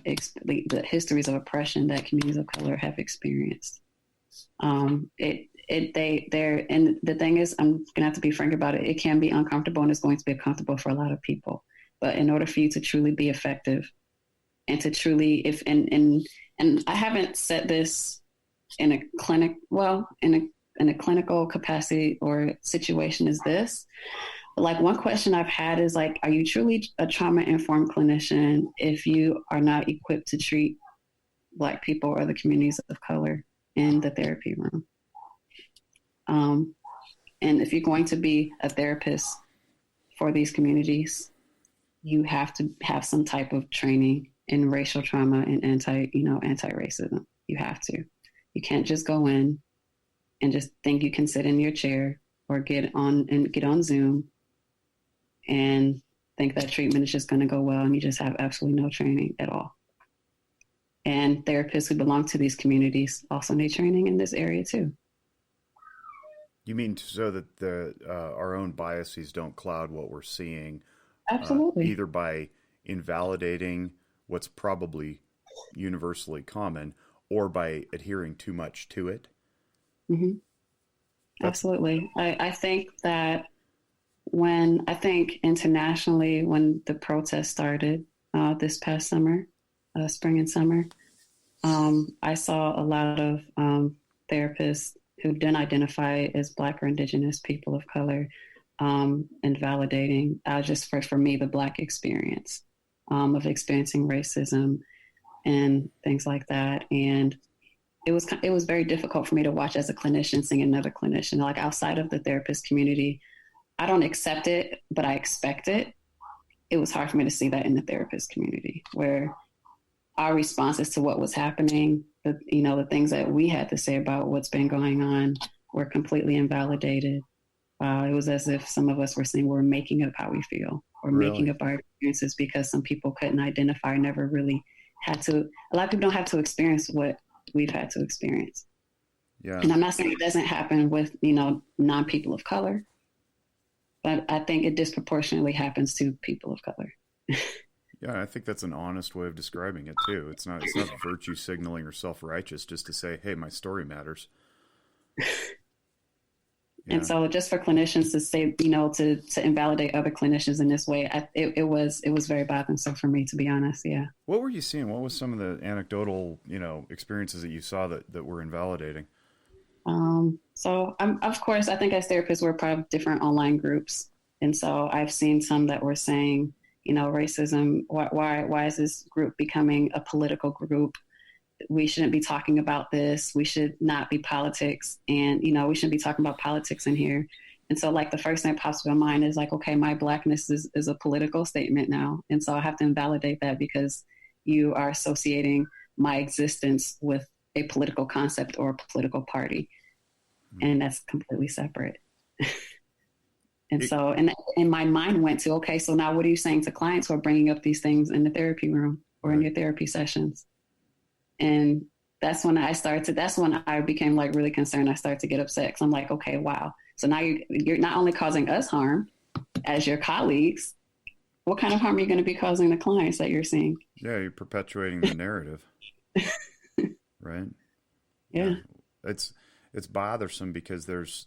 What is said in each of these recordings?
the histories of oppression that communities of color have experienced. And the thing is, I'm gonna have to be frank about it. It can be uncomfortable, and it's going to be uncomfortable for a lot of people. But in order for you to truly be effective, and to truly, if and I haven't said this in a clinic, well, in a clinical capacity or situation is this. Like, one question I've had is like, are you truly a trauma informed clinician if you are not equipped to treat Black people or the communities of color in the therapy room? And if you're going to be a therapist for these communities, you have to have some type of training in racial trauma and anti-racism. You have to. You can't just go in and just think you can sit in your chair or get on Zoom and think that treatment is just going to go well, and you just have absolutely no training at all. And therapists who belong to these communities also need training in this area too. You mean so that our own biases don't cloud what we're seeing? Absolutely. Either by invalidating what's probably universally common, or by adhering too much to it? Mm-hmm. Absolutely. I think that internationally, when the protests started this past summer, spring and summer, I saw a lot of therapists who didn't identify as Black or Indigenous people of color invalidating, just for me, the Black experience of experiencing racism and things like that. And it was very difficult for me to watch as a clinician seeing another clinician. Like, outside of the therapist community, I don't accept it, but I expect it. It was hard for me to see that in the therapist community, where our responses to what was happening, the things that we had to say about what's been going on, were completely invalidated. It was as if some of us were saying we're making up how we feel, or making up our experiences because some people couldn't identify, never really had to. A lot of people don't have to experience what we've had to experience. Yeah. And I'm not saying it doesn't happen with, non-people of color, but I think it disproportionately happens to people of color. Yeah, I think that's an honest way of describing it too. It's not virtue signaling or self-righteous just to say, hey, my story matters. Yeah. And so just for clinicians to say, to invalidate other clinicians in this way, it was very bothersome for me, to be honest. Yeah. What were you seeing? What was some of the anecdotal, experiences that you saw that were invalidating? So of course, I think as therapists, we're part of different online groups. And so I've seen some that were saying, racism, why is this group becoming a political group? We shouldn't be talking about this. We should not be politics. And, we shouldn't be talking about politics in here. And so, like, the first thing that pops to my mind is like, okay, my Blackness is a political statement now. And so I have to invalidate that because you are associating my existence with a political concept or a political party. Mm-hmm. And that's completely separate. And so, and my mind went to, okay, so now what are you saying to clients who are bringing up these things in the therapy room or in your therapy sessions? And that's when I became like really concerned. I started to get upset because I'm like, okay, wow. So now you're not only causing us harm as your colleagues, what kind of harm are you going to be causing the clients that you're seeing? Yeah, you're perpetuating the narrative. Right? Yeah. It's bothersome because there's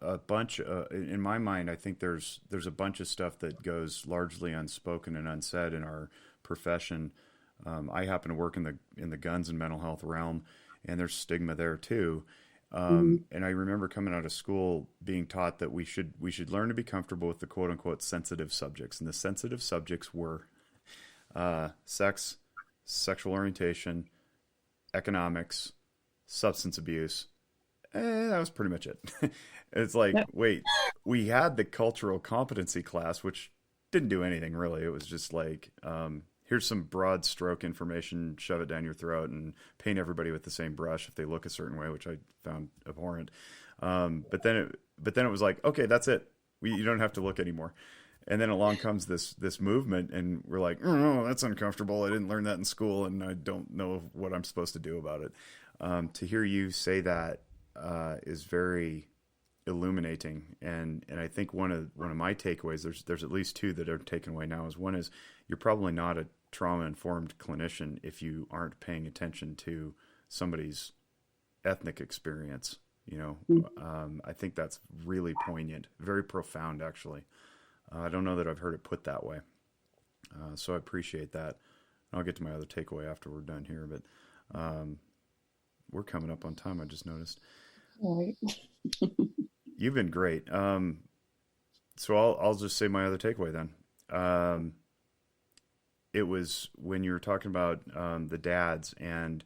a bunch in my mind. I think there's a bunch of stuff that goes largely unspoken and unsaid in our profession. I happen to work in the guns and mental health realm, and there's stigma there too. And I remember coming out of school being taught that we should learn to be comfortable with the quote unquote sensitive subjects, and the sensitive subjects were sex, sexual orientation, economics, substance abuse. That was pretty much it. It's like, wait, we had the cultural competency class, which didn't do anything really. It was just like, here's some broad stroke information, shove it down your throat and paint everybody with the same brush if they look a certain way, which I found abhorrent. But then it was like, okay, that's it. You don't have to look anymore. And then along comes this movement, and we're like, oh, that's uncomfortable. I didn't learn that in school, and I don't know what I'm supposed to do about it. To hear you say that is very illuminating, and I think one of my takeaways, there's at least two that are taken away now. Is one is you're probably not trauma-informed clinician if you aren't paying attention to somebody's ethnic experience. I think that's really poignant, very profound, actually. I don't know that I've heard it put that way. So I appreciate that. I'll get to my other takeaway after we're done here, but we're coming up on time, I just noticed. All right. You've been great. So I'll just say my other takeaway then. It was when you were talking about the dads, and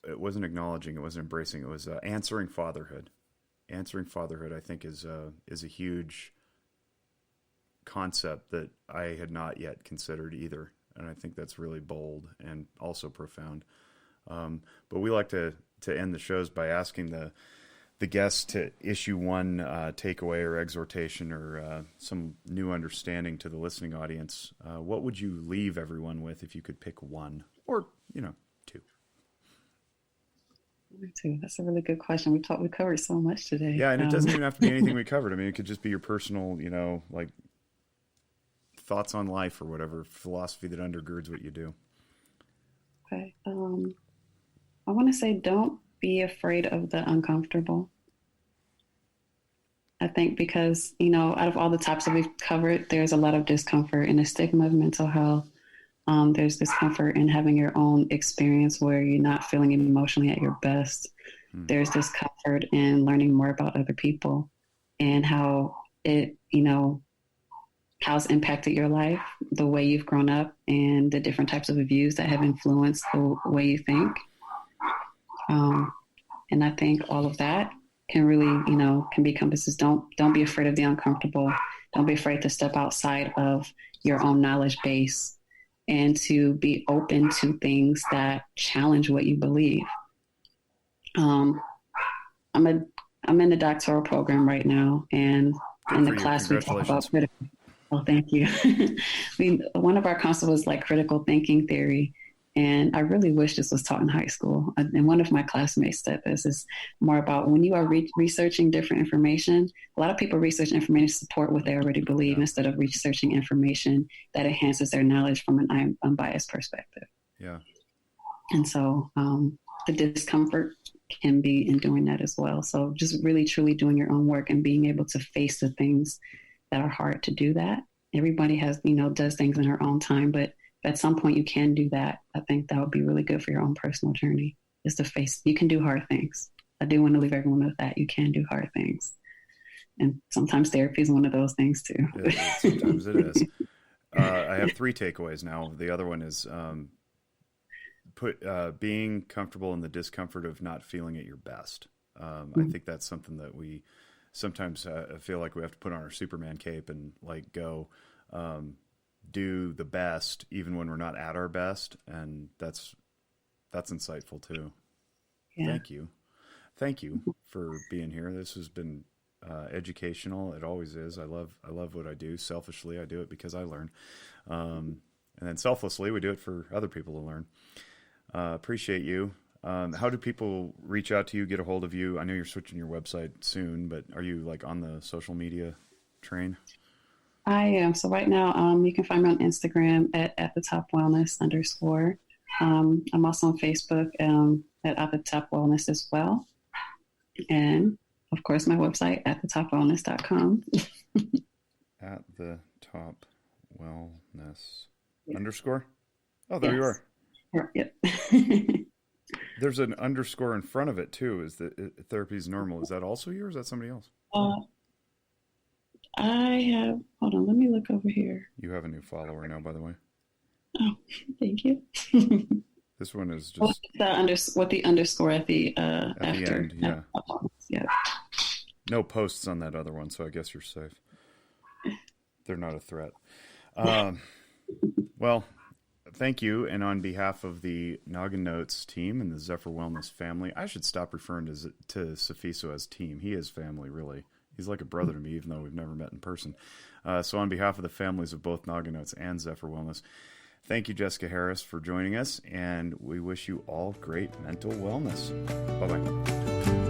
it wasn't acknowledging, it wasn't embracing, it was answering fatherhood. Answering fatherhood, I think, is a huge concept that I had not yet considered either, and I think that's really bold and also profound. But we like to end the shows by asking the guests to issue one takeaway or exhortation or some new understanding to the listening audience. What would you leave everyone with if you could pick one, or two? Two. That's a really good question. We covered so much today. Yeah, and it doesn't even have to be anything we covered. I mean, it could just be your personal, like thoughts on life or whatever philosophy that undergirds what you do. Okay. I want to say, don't be afraid of the uncomfortable. I think because, out of all the topics that we've covered, there's a lot of discomfort in the stigma of mental health. There's discomfort in having your own experience where you're not feeling emotionally at your best. There's discomfort in learning more about other people and how it, how it's impacted your life, the way you've grown up, and the different types of views that have influenced the way you think. And I think all of that can really, can be compasses. Don't be afraid of the uncomfortable. Don't be afraid to step outside of your own knowledge base and to be open to things that challenge what you believe. I'm in the doctoral program right now, and in the class we talk about critical. Oh, thank you. One of our concepts was like critical thinking theory. And I really wish this was taught in high school. And one of my classmates said this is more about when you are researching different information. A lot of people research information to support what they already believe instead of researching information that enhances their knowledge from an unbiased perspective. Yeah. And so the discomfort can be in doing that as well. So just really, truly doing your own work and being able to face the things that are hard to do that. Everybody has, does things in her own time, but at some point you can do that. I think that would be really good for your own personal journey, is to face, you can do hard things. I do want to leave everyone with that. You can do hard things. And sometimes therapy is one of those things too. Sometimes it is. I have 3 takeaways now. The other one is being comfortable in the discomfort of not feeling at your best. I think that's something that we sometimes feel like we have to put on our Superman cape and go do the best even when we're not at our best, and that's insightful too. Yeah. Thank you for being here. This has been educational. It always is. I love what I do. Selfishly, I do it because I learn, and then selflessly, we do it for other people to learn. Appreciate you. How do people reach out to you, get a hold of you? I know you're switching your website soon, but are you on the social media train? I am. So right now, you can find me on Instagram at the top wellness _. I'm also on Facebook at the top wellness as well. And of course, my website at thetopwellness.com. At the top wellness _ Oh, there you are. Yep. There's an underscore in front of it too. Is the therapy is normal? Is that also you, or is that somebody else? I have. Hold on. Let me look over here. You have a new follower now, by the way. Oh, thank you. This one is just with the underscore at the at after. The end, yeah. Yeah. No posts on that other one, so I guess you're safe. They're not a threat. Well, thank you, and on behalf of the Noggin Notes team and the Zephyr Wellness family, I should stop referring to Safiso as team. He is family, really. He's like a brother to me, even though we've never met in person. So on behalf of the families of both Noggin Notes and Zephyr Wellness, thank you, Jessica Harris, for joining us, and we wish you all great mental wellness. Bye-bye.